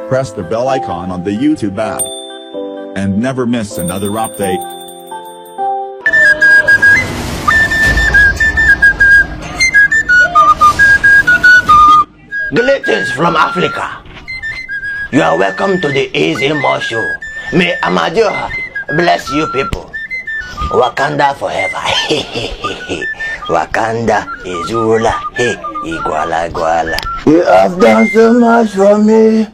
Press the bell icon on the YouTube app and never miss another update. Greetings from Africa. You are welcome to the Easy More Show. May Amadioha bless you people. Wakanda forever. Wakanda is ruler. Hey, Iguala Iguala. You have done so much for me.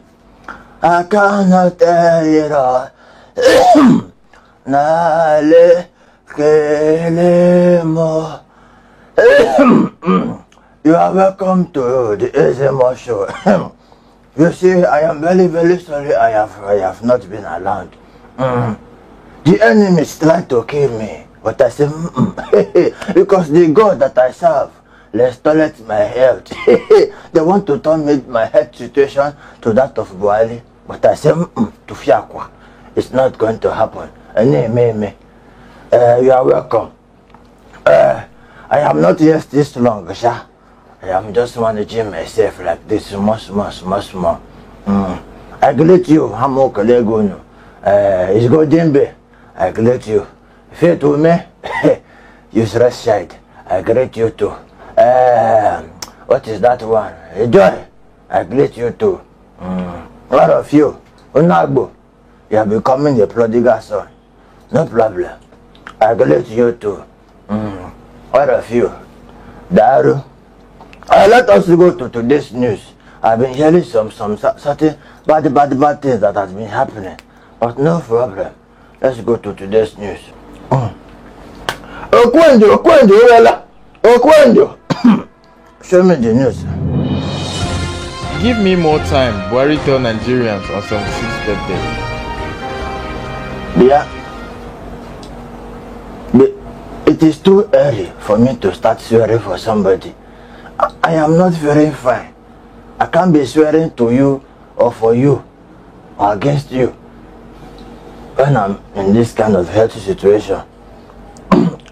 I cannot tell it all. Nale Kelemo. You are welcome to the Easy More Show. You see, I am very, very sorry I have not been around. The enemies tried to kill me, but I said, because the God that I serve restored my health. They want to turn my health situation to that of Buhari, but I said, to Fiakwa, it's not going to happen. You are welcome. I am not here this long, Sha. I am just managing myself like this, small. I greet you, Hamo Kolegunu. It's Godimbe. I greet you. Faith to me, useless child. I greet you too. What is that one? Joy. I greet you too. All of you, Unagbo, you are becoming a prodigal son. No problem. I greet you too. All of you, Daru. Let us go to today's news. I've been hearing some certain bad things that has been happening, but no problem. Let's go to today's news. Okwenjo. Show me the news. Give me more time, Buhari tell Nigerians on 76th birthday. Yeah. It is too early for me to start swearing for somebody. I am not very fine. I can't be swearing to you or for you or against you when I'm in this kind of healthy situation.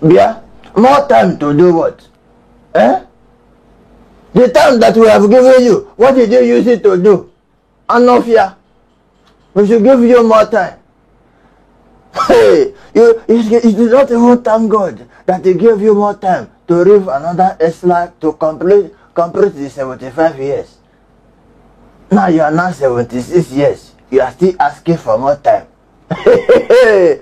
Yeah, more time to do what? The time that we have given you, what did you use it to do? Anofia. We should give you more time. Hey, you did not even thank God that He gave you more time to live another Islam to complete the 75 years. Now you are now 76 years. You are still asking for more time. There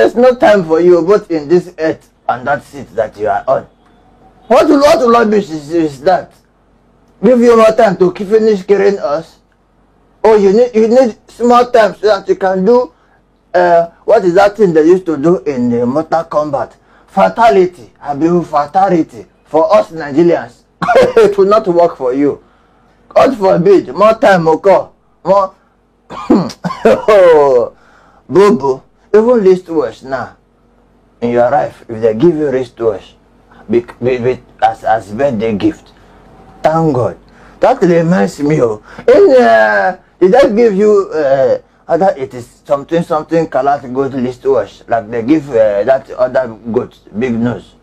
is no time for you both in this earth and that seat that you are on. What rubbish is that? Give you more time to finish killing us? Oh, you need small time so that you can do what is that thing they used to do in the Mortal Kombat? Fatality. I mean fatality for us Nigerians. It will not work for you. God forbid, more time will come. More. Oh, Bobo, even wristwatch now in your life, if they give you wristwatch as birthday gift, thank God. That reminds me of, did I give you other it is something colored goat wristwatch like they give that other goat big nose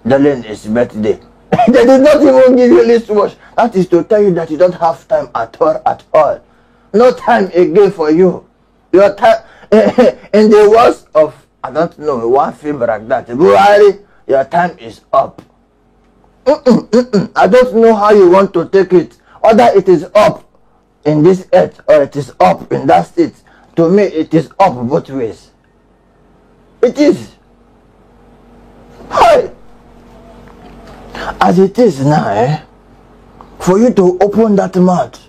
during his birthday? They did not even give you wristwatch. That is to tell you that you don't have time at all. No time again for you. Your time in the words of I don't know one film like that. Buhari, your time is up. I don't know how you want to take it. Whether it is up in this earth or it is up in that state. To me, it is up both ways. It is. Hi. As it is now, for you to open that mouth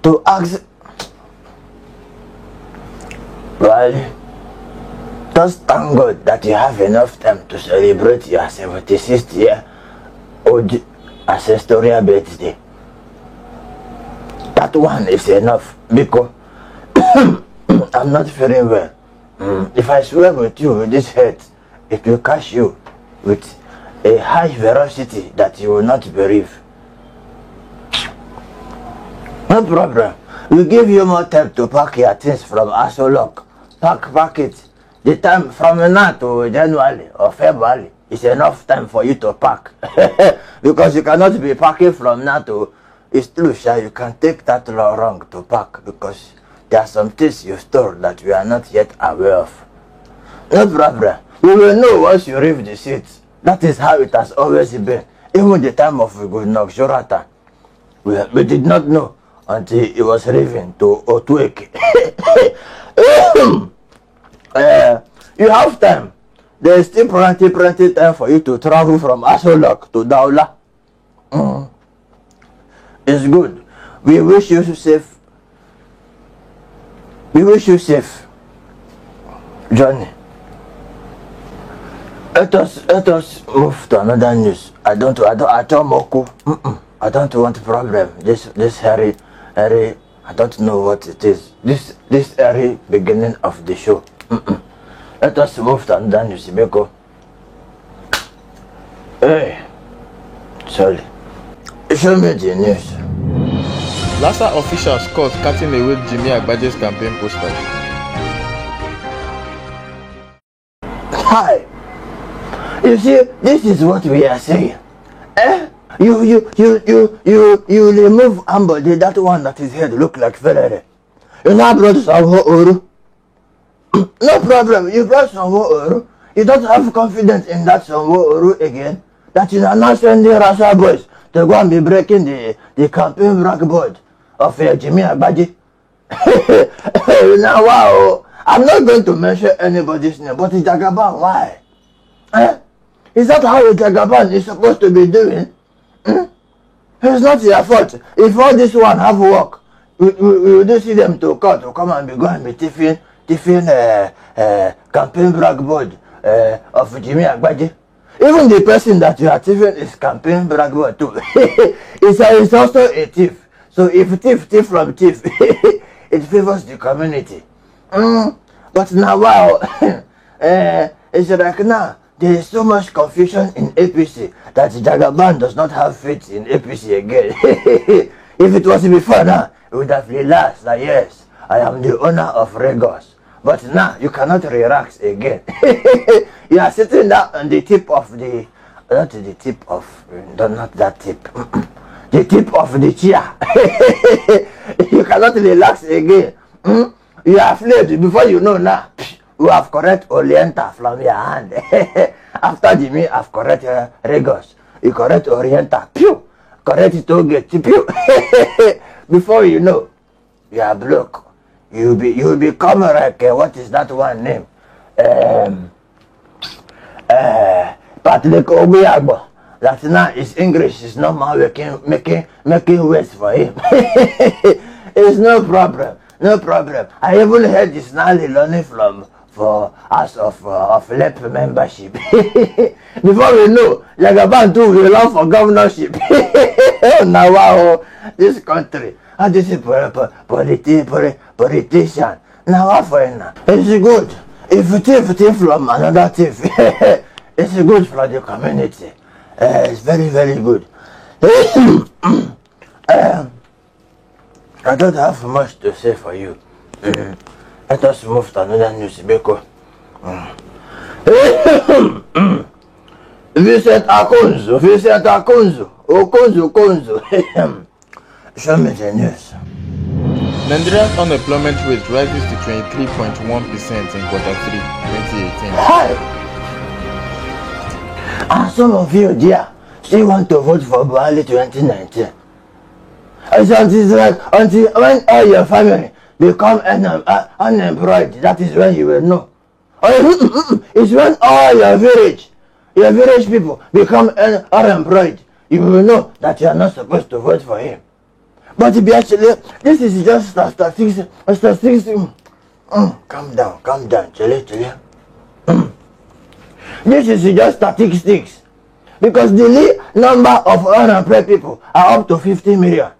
to ask, well, just thank God that you have enough time to celebrate your 76th year old ancestral birthday. That one is enough because I'm not feeling well. If I swear with you with this head, it will catch you with a high velocity that you will not believe. No problem. We give you more time to pack your things from Asolok. Pack it. The time from now to January or February is enough time for you to pack. Because you cannot be packing from now to it's true, Sha, you can take that law wrong to back because there are some things you stole that we are not yet aware of. No problem. We will know once you reach the seat. That is how it has always been. Even the time of Goodluck Jonathan, we did not know until it was revealed to Otueke. You have time. There is still plenty time for you to travel from Asolok to Daula. It's good. We wish you safe. We wish you safe, Johnny. Let us move to another news. I don't want problem. This Harry, I don't know what it is. This early beginning of the show. Let us move to another news, Beko. Hey, sorry. Show me the news. Lassa officials caught cutting away Jimmy Agbaje's campaign posters. Hi. You see, this is what we are saying. You remove Ambode, that one that his head look like Ferrari. You now brought Sanwo Oru. No problem, you brought Sanwo Oru. You don't have confidence in that Sanwo Oru again. That you are not sending Rasa boys to go and be breaking the campaign blackboard of Jimmy Agbaje. Now, wow, I'm not going to mention anybody's name, but it's Jagaban, why? Is that how a Jagaban is supposed to be doing? It's not their fault. If all this one have work, we do see them to court to come and be going and be tiffing campaign blackboard of Jimmy Agbaje. Even the person that you are tiffing is campaign blackboard too. It's also a thief. So if thief from thief, it favors the community. But now, wow, it's like now, there is so much confusion in APC that Jagaban does not have faith in APC again. If it was before now, it would have relaxed that yes, I am the owner of Lagos. But now, you cannot relax again. You are sitting down on the tip of the, not the tip of, not that tip. The tip of the chair. You cannot relax again. You are afraid before you know now. You have correct Oriental from your hand. After Jimmy have correct Lagos, you correct Oriental. Pew! Correct Toget. Pew! Before you know, you are broke. You will become like what is that one name? Patrick Obiagbo. That now is English is normal making words for him. It's no problem. No problem. I even heard this now learning for us of LEP membership. Before we know, Jagaban too will run for governorship. Now wow, this country, and this is politician. Now what for now? It's good. If thief from another thief, it's good for the community. It's very, very good. I don't have much to say for you. Let us move to another news, Beko. Vincent Akonzo. Okonzo. Show me the news. Nigeria's unemployment rate rises to 23.1% in quarter 3, 2018. Hi! And some of you there still want to vote for Buhari 2019. Until when all your family become unemployed, that is when you will know. It's when all your village people become unemployed, you will know that you are not supposed to vote for him. But actually, this is just statistics. Calm down, Chile. This is just statistics. Because the number of unemployed people are up to 50 million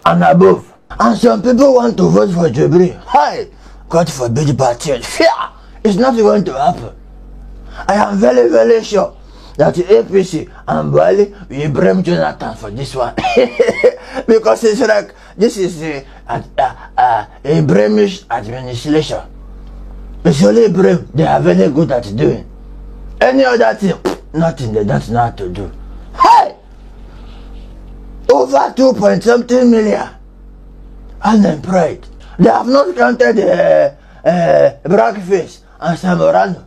and above. And some people want to vote for Jobri. Hi! God forbid bad things. Fear! It's not going to happen. I am very, very sure that the APC and Buhari will blame Jonathan for this one. Because it's like, this is a blemish administration. It's only blame they are very good at doing. Any other thing, nothing they don't know how to do. Hey! over 2.something million unemployed. They have not counted Blackfish and Samorano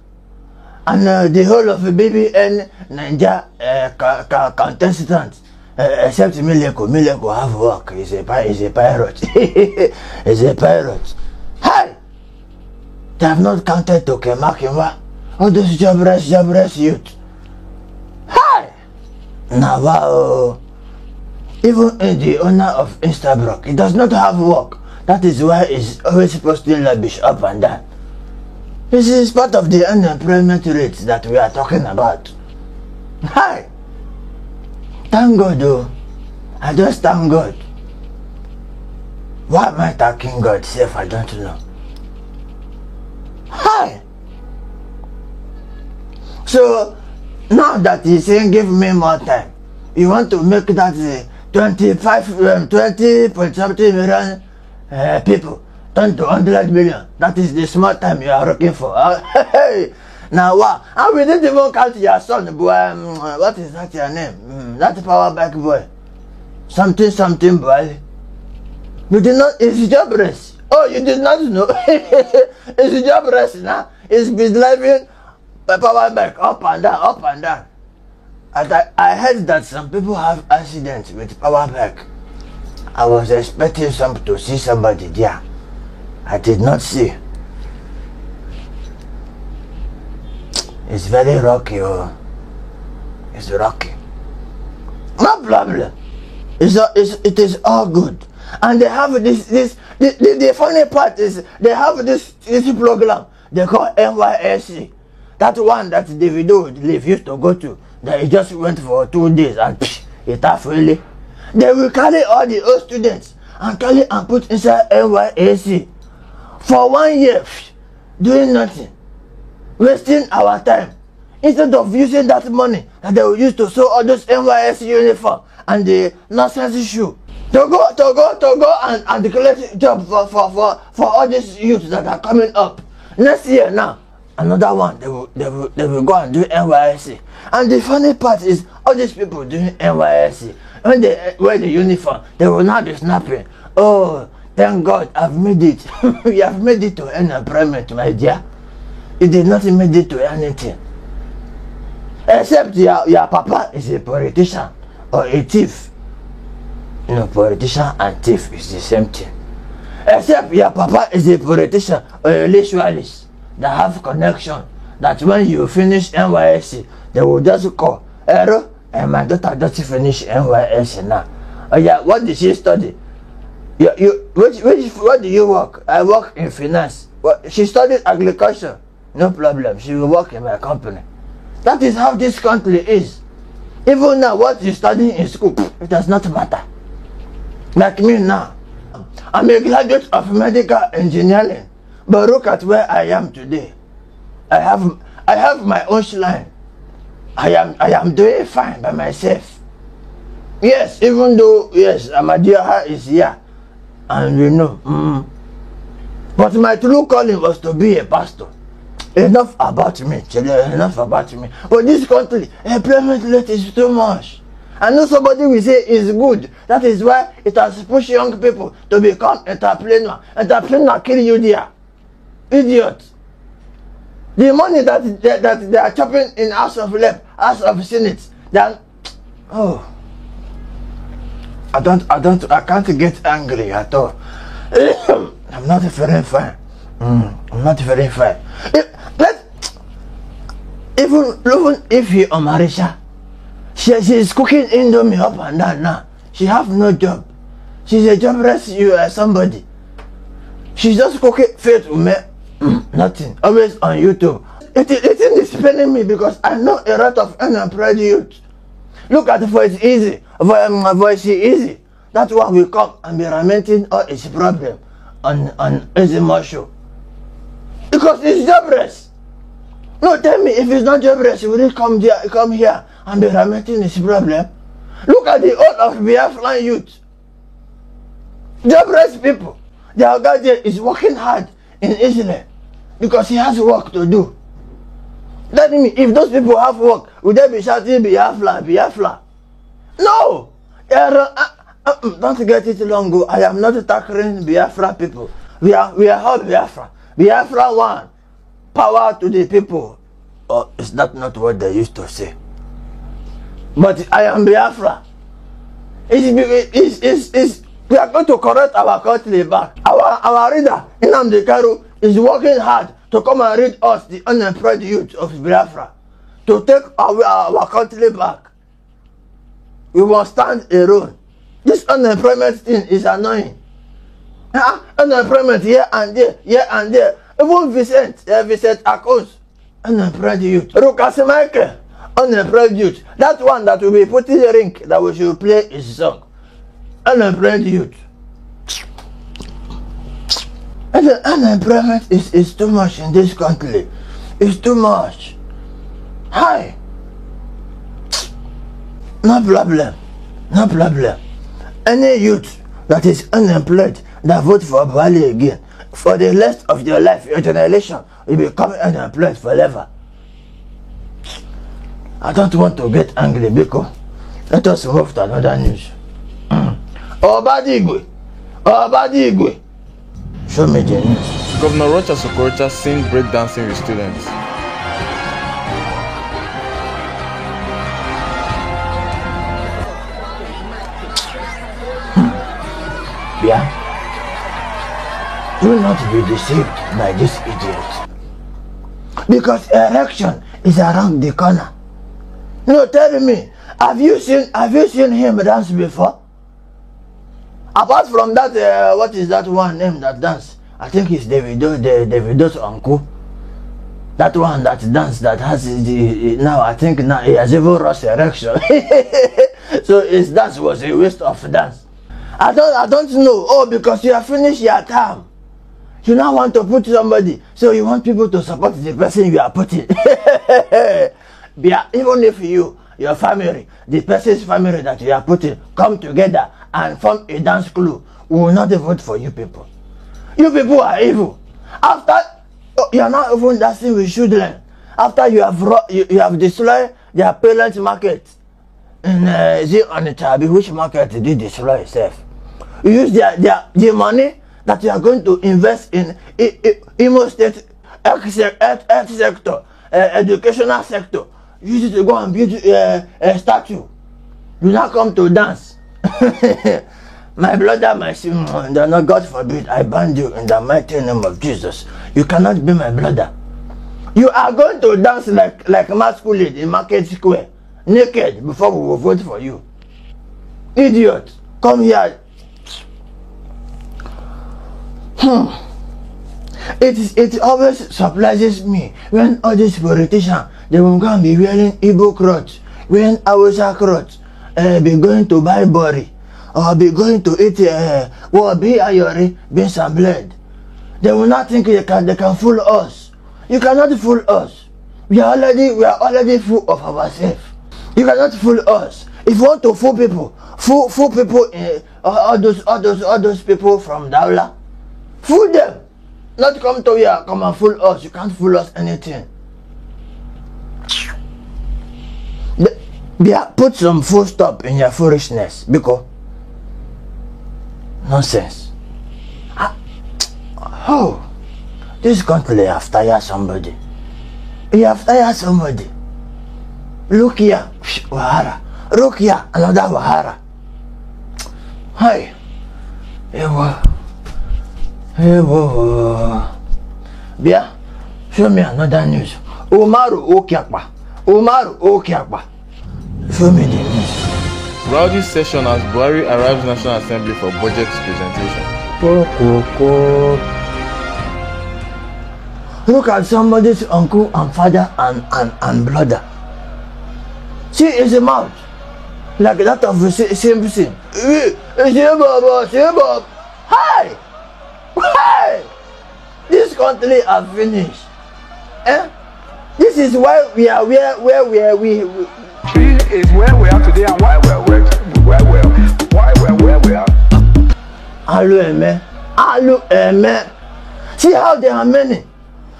and the whole of BBN Niger contestants, except Mileko. Mileko have work. He's a pirate. He's a pirate. Hi! They have not counted Tokemakiwa. All those jobless youth. Hi! Now, wow. Even the owner of Instablock, he does not have work. That is why he's always posting rubbish up and down. This is part of the unemployment rates that we are talking about. Hi! Thank God though. I just thank God. Why am I thanking God, Safe? I don't know. Hi! So, now that he's saying give me more time, you want to make that 20 point something million people turn to 100 million. That is the small time you are looking for. Now what? And we didn't even count your son, boy. What is that your name? That power back boy. Something boy. You did not, it's jobless. Oh, you did not know. It's jobless now. It's been driving power back up and down. And I heard that some people have accidents with power back. I was expecting to see somebody there. I did not see. It's very rocky. Oh. It's rocky. No problem. It is all good. And they have the funny part is they have this program they call NYSC. That one that Davido used to go to. That he just went for 2 days and it half really. They will carry all the old students and carry and put inside NYSC for 1 year, doing nothing, wasting our time. Instead of using that money that they will use to sew all those NYSC uniform and the nonsense shoe, to go and collect job for all these youths that are coming up. Next year now, another one, they will go and do NYSC. And the funny part is, all these people doing NYSC, when they wear the uniform, they will not be snapping. Oh, thank God, I've made it. You have made it to unemployment, my dear. You did not make it to anything. Except your papa is a politician or a thief. You know, politician and thief is the same thing. Except your papa is a politician or a ritualist that have connection. That when you finish NYSC, they will just call, Ero, and my daughter just finished NYSC now. Oh yeah, what did she study? What do you work? I work in finance. She studied agriculture. No problem, she will work in my company. That is how this country is. Even now, what you study in school, it does not matter. Like me now, I'm a graduate of medical engineering, but look at where I am today. I have my own line. I am doing fine by myself. Yes, even though yes, Amadiaha is here, and you know, but my true calling was to be a pastor. Enough about me, children, enough about me. But this country, employment rate is too much. I know somebody will say it's good. That is why it has pushed young people to become entrepreneur. Entrepreneur kill you there. Idiot. The money that they are chopping in House of Rep, House of Senate, then oh, I can't get angry at all. I'm not very fine. I'm not very fine. Even if you are Marisha, she is cooking Indomie up and down now. She have no job. She's a jobless somebody. She's just cooking faith with me. Nothing. Always on YouTube. It is paining me because I know a lot of unemployed youth. Look at Voice Easy. Voice Easy. That one will come and be lamenting all its problem on Ezimo show. Because it's jobless. No, tell me, if it's not jobless, will he come here and be lamenting his problem? Look at the old of Biafran youth. Jobless people. Their guy there is working hard in Israel because he has work to do. That means if those people have work, would they be shouting Biafra? No! Don't get it long ago. I am not tackling Biafra people. We are all Biafra. Biafra one. Power to the people. Oh, is that not what they used to say? But I am Biafra. We are going to correct our country back. Our reader, Nnamdi Kanu, is working hard to come and read us, the unemployed youth of Biafra, to take our country back. We must stand alone. This unemployment thing is annoying. Unemployment here and there, here and there. Even Vincent Akos, unemployed youth. Rukasi Michael, unemployed youth. That one that will be putting the ring that we should play his song. Unemployed youth. And the unemployment is too much in this country. It's too much. Hi. No problem. No problem. Any youth that is unemployed that vote for Buhari again, for the rest of your life, your generation will become unemployed forever. I don't want to get angry because let us move to another news. Obadigwe. Show me the news. Governor Rochas Okorocha sing breakdancing with students. Yeah. Do not be deceived by this idiot. Because election is around the corner. No, tell me, have you seen him dance before? Apart from that, what is that one name that dance? I think it's Davido's uncle. That one that dance that has now I think now he has even lost erection. So his dance was a waste of dance. I don't know. Oh, because you have finished your term. You now want to put somebody, so you want people to support the person you are putting. Even if your family, the person's family that you are putting, come together and form a dance crew, we will not vote for you people. You people are evil. After you are not even dancing with children, after you have destroyed their parents' market in Onitsha, which market did you destroy yourself? You use the money that you are going to invest in Imo State health sector, educational sector. Use it to go and build a statue. You now come to dance. My brother, my son, God forbid, I ban you in the mighty name of Jesus. You cannot be my brother. You are going to dance like masquerade in Market Square, naked, before we will vote for you. Idiot, come here. It always surprises me when all these politicians, they will go and be wearing Igbo clothes, wearing Hausa clothes, be going to buy bori, or be going to eat be ayori, beans and bread. They will not think they can fool us. You cannot fool us. We are already full of ourselves. You cannot fool us. If you want to fool people, fool people, all those people from Daula, fool them. Not come to here, come and fool us. You can't fool us anything. Put some full stop in your foolishness, because nonsense. Oh, this country have tired somebody. You have tired somebody. Look here, Wahara. Look here, another Wahara. Hi. Bia, show me another news. Umaru Okiakpa. Show me the news. Rowdy session as Buhari arrives National Assembly for budget presentation. Look at somebody's uncle and father and brother. See his mouth, like that of Simpson. Hi! Hey! This country are finished. This is why we are where we are. This is where we are today and why we are. Alu. See how they are many.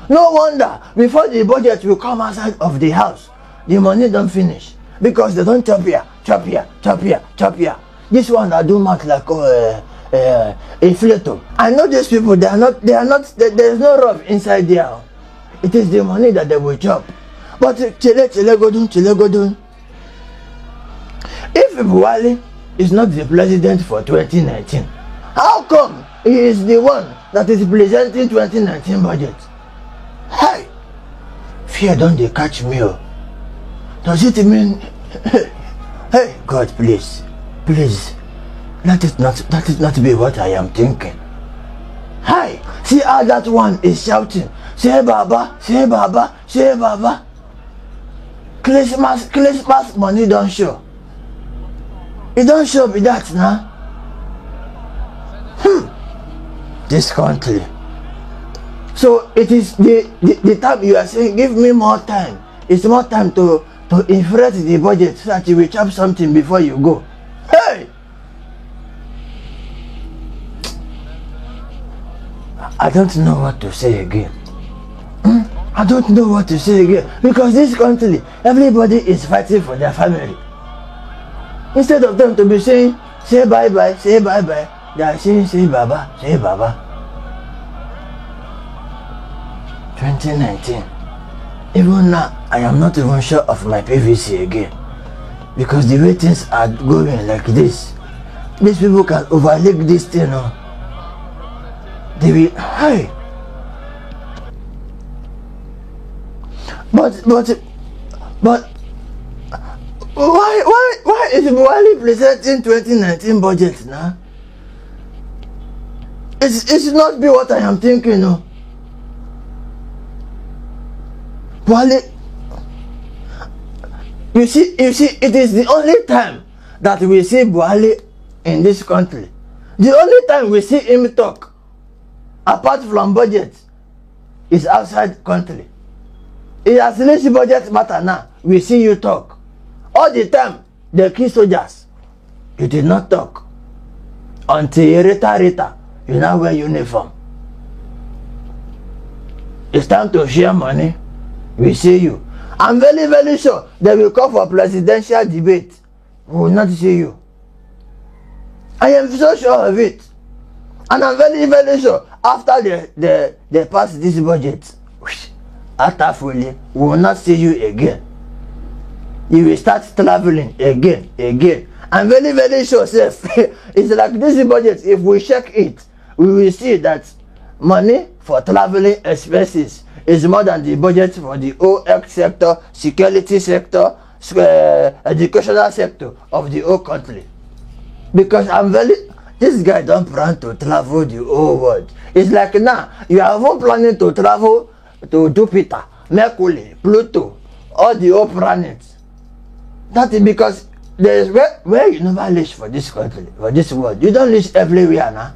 No wonder before the budget will come outside of the house, the money don't finish because they don't chop here. The This one that do much like inflator. I know these people. They are not. There's no rough inside there. It is the money that they will chop. But chile godun. If Buhari is not the president for 2019, how come he is the one that is presenting 2019 budget? Hey, fear don't they catch me? Oh. Does it mean? Hey, God, please, let it not be what I am thinking. Hi, see how that one is shouting, say Baba, say Baba, say Baba. Christmas money don't show. It don't show me that now. This country. So it is the time you are saying, give me more time. It's more time to inflate the budget so that you will chop something before you go. Hey! I don't know what to say again. I don't know what to say again. Because this country, everybody is fighting for their family. Instead of them to be saying, say bye-bye, say bye-bye, they are saying, say Baba, say Baba. 2019. Even now, I am not even sure of my PVC again. Because the way things are going like this, these people can overlook this thing. They will, hey. But why is Buhari presenting 2019 budget now? It should not be what I am thinking. No. Buhari, you see, it is the only time that we see Buhari in this country. The only time we see him talk, apart from budget, is outside country. It has reached budget matter now. We see you talk. All the time, the key soldiers, you did not talk. Until Rita, you now wear uniform. It's time to share money. We see you. I'm very, very sure they will call for presidential debate. We will not see you. I am so sure of it. And I'm very, very sure after they pass this budget, after fully, we will not see you again. You will start traveling again. I'm very, very sure, safe. It's like this budget, if we check it, we will see that money for traveling expenses is more than the budget for the OX sector, security sector, educational sector of the whole country. Because this guy don't plan to travel the whole world. It's like now, you are even planning to travel to Jupiter, Mercury, Pluto, all the whole planets. That is because there is where you never live for this country, for this world. You don't live everywhere now.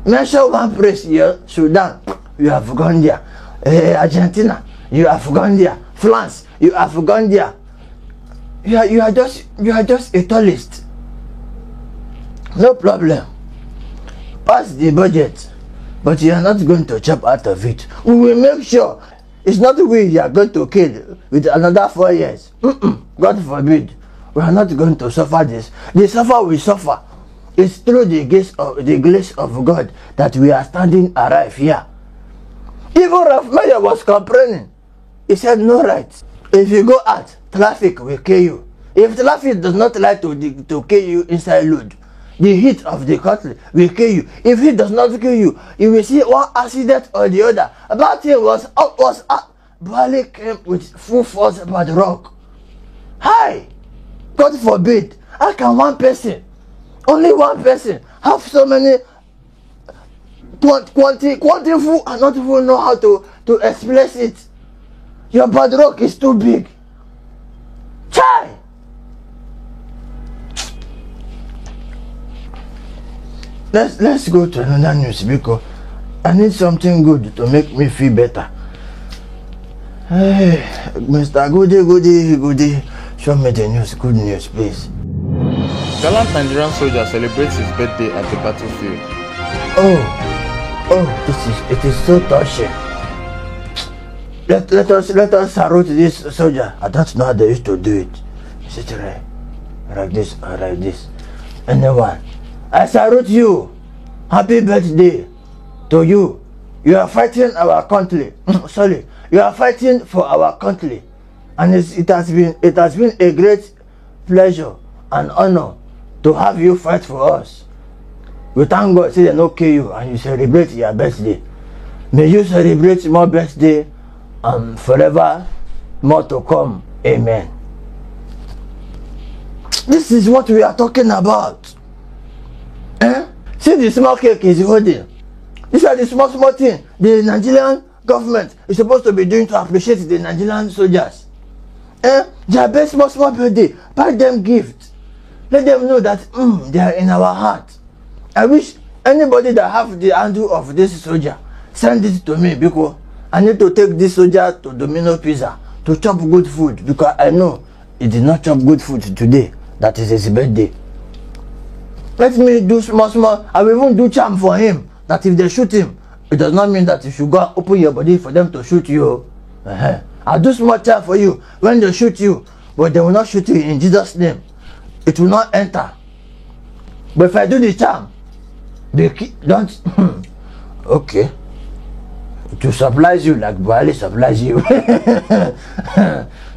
Mention one place here, Sudan, you have gone there. Argentina, you have gone there. France, you have gone there. You are just a tourist. No problem. Pass the budget, but you are not going to chop out of it. We will make sure it's not we you are going to kill with another 4 years. God forbid. We are not going to suffer this. The suffer we suffer. It's through the grace of God that we are standing alive here. Even Ralph Mayer was complaining. He said no rights. If you go out, traffic will kill you. If traffic does not like to kill you inside load, the heat of the country will kill you. If it does not kill you, you will see one accident or the other. About thing was Buhari came with full force about the rock. Hi! God forbid. How can one person, only one person, have so many quantity and not even know how to express it? Your bad rock is too big. Chai! Let's go to another news because I need something good to make me feel better. Hey, Mr. Goody, show me the news, good news, please. Gallant Nigerian soldier celebrates his birthday at the battlefield. It is so touching. Let us salute this soldier. I don't know how they used to do it. Is it right? Like this or like this? anyone. I salute you. Happy birthday to you. You are fighting our country. Sorry, you are fighting for our country, and it has been a great pleasure and honor to have you fight for us. We thank God, say they no kill you, and you celebrate your birthday. May you celebrate more birthday and forever more to come. Amen. This is what we are talking about. See the small cake is holding. These are the small things the Nigerian government is supposed to be doing to appreciate the Nigerian soldiers. Their best small birthday, buy them gifts. Let them know that they are in our heart. I wish anybody that have the handle of this soldier, send it to me, because I need to take this soldier to Domino Pizza to chop good food, because I know he did not chop good food today. That is his birthday. Let me do small. I will even do charm for him, that if they shoot him, it does not mean that you should go and open your body for them to shoot you. I'll do small charm for you when they shoot you, but they will not shoot you in Jesus' name. It will not enter. But if I do the charm, they don't. Okay. To surprise you like Buhari surprise you.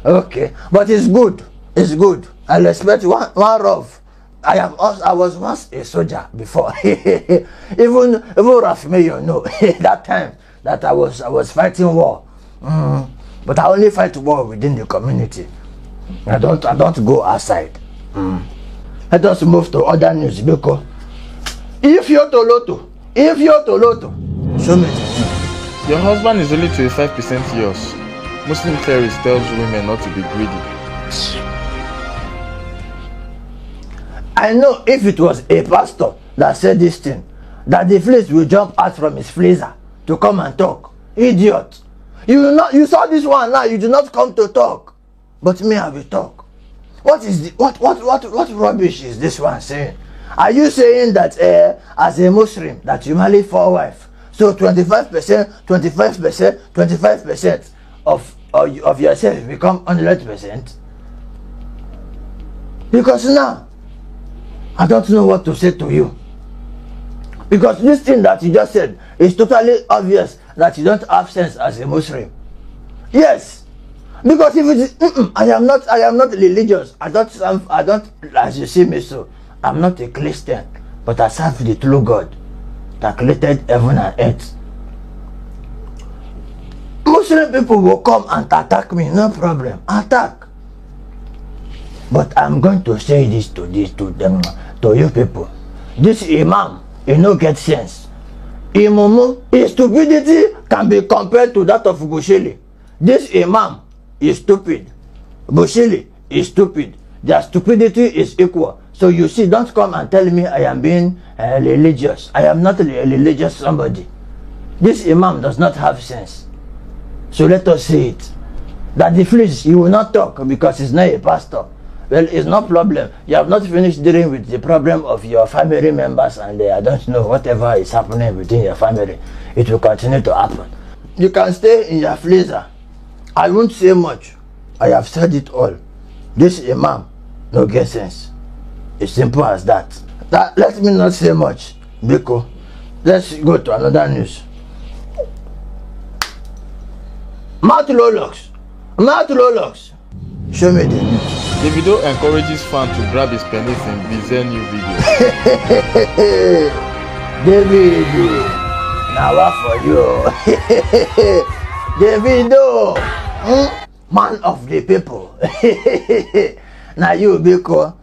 Okay, but it's good. It's good. I respect one rough. I was once a soldier before. even Raf Mayo know that time that I was fighting war. But I only fight war within the community. I don't go outside. Let us move to other news, because if you're Toloto, show me. Your husband is only 25% yours. Muslim clerics tells women not to be greedy. I know if it was a pastor that said this thing, that the fleece will jump out from his freezer to come and talk. Idiot. You saw this one now, you do not come to talk. But me, I will talk. What rubbish is this one saying? Are you saying that as a Muslim that you marry 4 wives, so 25% of yourself become 100%? Because now I don't know what to say to you, because this thing that you just said is totally obvious that you don't have sense as a Muslim. Yes, because if it is, I am not religious. I don't, as you see me, so I'm not a Christian, but I serve the true God that created heaven and earth. Muslim people will come and attack me, no problem, attack. But I'm going to say this to them, to you people. This imam, he no get sense. Imumu, his stupidity can be compared to that of Bushili. This imam is stupid. Bushili is stupid. Their stupidity is equal. So you see, don't come and tell me I am being religious. I am not a religious somebody. This imam does not have sense. So let us say it. That the fleece, you will not talk because he's not a pastor. Well, it's no problem. You have not finished dealing with the problem of your family members, and I don't know, whatever is happening within your family, it will continue to happen. You can stay in your freezer. I won't say much. I have said it all. This imam no get sense. It's simple as that. Let me not say much, because let's go to another news. Matt Lolox. Show me the news. Davido encourages fans to grab his penis in Bizarre new video. Davido, now what for you? Davido, man of the people. Now you, because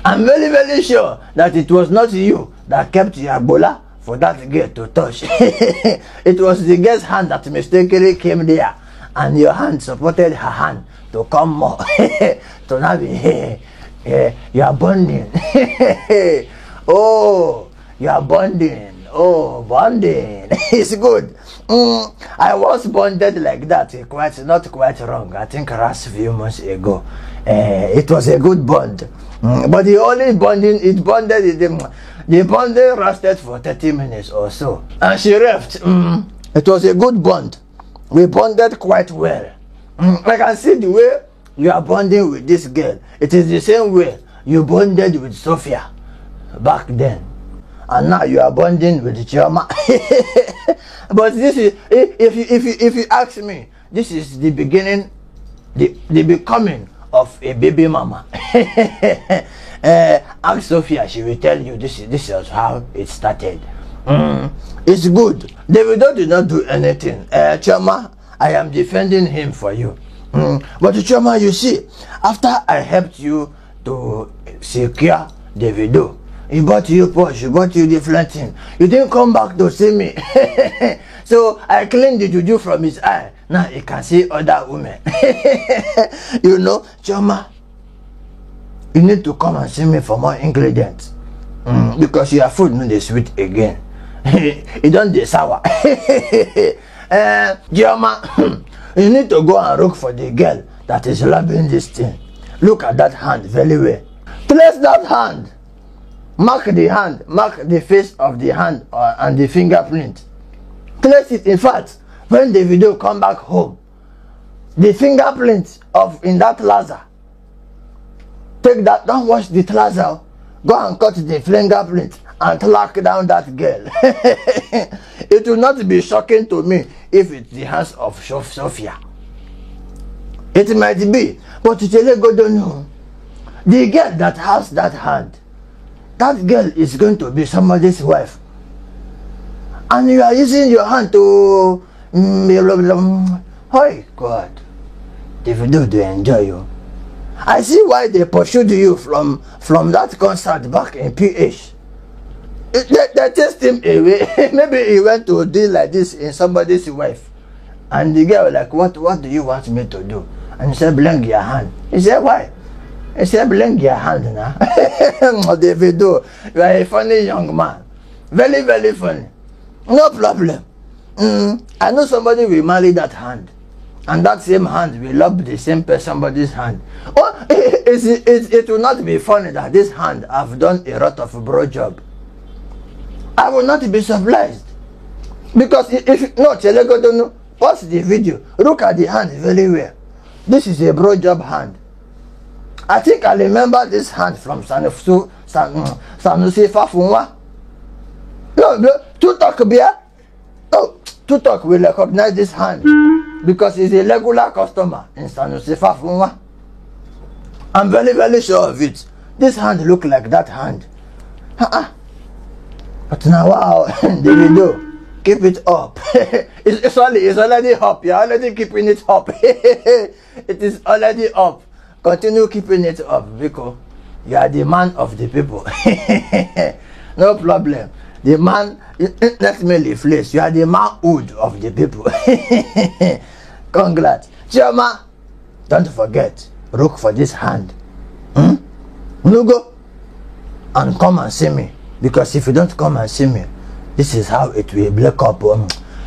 I'm very, very sure that it was not you that kept your bola for that girl to touch. It was the girl's hand that mistakenly came there, and your hand supported her hand to come more. To now be you are bonding. Oh, you are bonding. Oh, bonding. It's good. I was bonded like that. Not quite wrong. I think last few months ago. It was a good bond. But the only bonding, the bonding lasted for 30 minutes or so. And she left. It was a good bond. We bonded quite well. I can see the way you are bonding with this girl. It is the same way you bonded with Sophia. back then. And now you are bonding with Chioma. But this is, if you ask me, this is the beginning, the becoming of a baby mama. Ask Sophia, she will tell you this is how it started. It's good. Davido did not do anything. Chioma, I am defending him for you. But Chioma, you see, after I helped you to secure Davido, he bought you Porsche, he bought you different things. You didn't come back to see me. So I cleaned the juju from his eye. Now he can see other women. You know, Chioma, you need to come and see me for more ingredients. Because your food no dey sweet again. It don't dey sour. Chioma, you need to go and look for the girl that is loving this thing. Look at that hand very well. Place that hand. Mark the hand. Mark the face of the hand and the fingerprint. Place it. In fact, when the video come back home, the fingerprint of in that laser. Take that. Don't wash the laser. Go and cut the fingerprint and lock down that girl. It will not be shocking to me if it's the hands of Sophia. It might be, but Chelego don't know. The girl that has that hand, that girl is going to be somebody's wife. And you are using your hand to... Oh God, Davido do enjoy you. I see why they pursued you from that concert back in PH. They chased him away. Maybe he went to deal like this in somebody's wife. And the girl was like, what do you want me to do? And he said, blink your hand. He said, why? He said, blink your hand now. Davido, you are a funny young man. Very, very funny. No problem. I know somebody will marry that hand. And that same hand will love the same person, somebody's hand. Oh, it will not be funny that this hand have done a lot of bro job. I will not be surprised. Because if no, Chelego don't know, pause the video. Look at the hand very well. This is a bro job hand. I think I remember this hand from Sanusi Fafunwa. No, Tutok Bia. Oh, Tutok will recognize this hand because he's a regular customer in Sanusi Fafunwa. I'm very, very sure of it. This hand look like that hand. But now, wow, Davido, keep it up. It's already up. You're already keeping it up. It is already up. Continue keeping it up because you are the man of the people. No problem. The man, let me rephrase. You are the manhood of the people. Congrats. Chioma, don't forget, look for this hand. Go and come and see me. Because if you don't come and see me, this is how it will break up.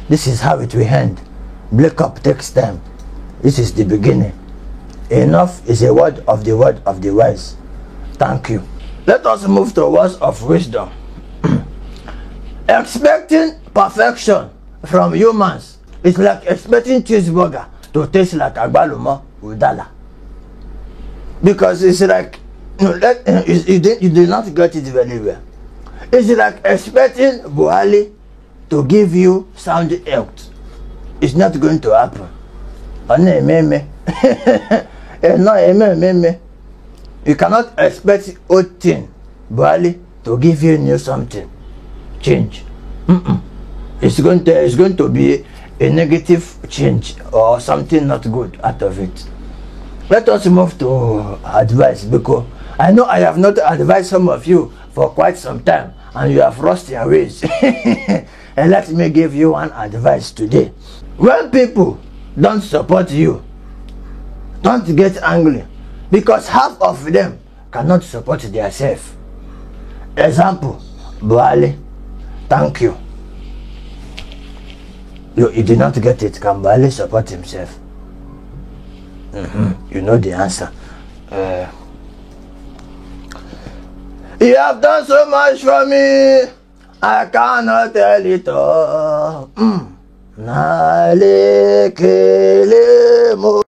This is how it will end. Break up takes time. This is the beginning. Enough is a word of the wise. Thank you. Let us move to words of wisdom. Expecting perfection from humans is like expecting cheeseburger to taste like agbalumo udala. Because it's like you did not get it very well. It's like expecting Buhari to give you sound health. It's not going to happen. You cannot expect old thing, Buhari, to give you new something. Change. It's going to be a negative change or something not good out of it. Let us move to advice, because I know I have not advised some of you for quite some time and you have lost your ways. And let me give you one advice today. When people don't support you, don't get angry, because half of them cannot support themselves. Example, Buhari, thank you. You did not get it. Can Buhari support himself? You know the answer. You have done so much for me, I cannot tell it all.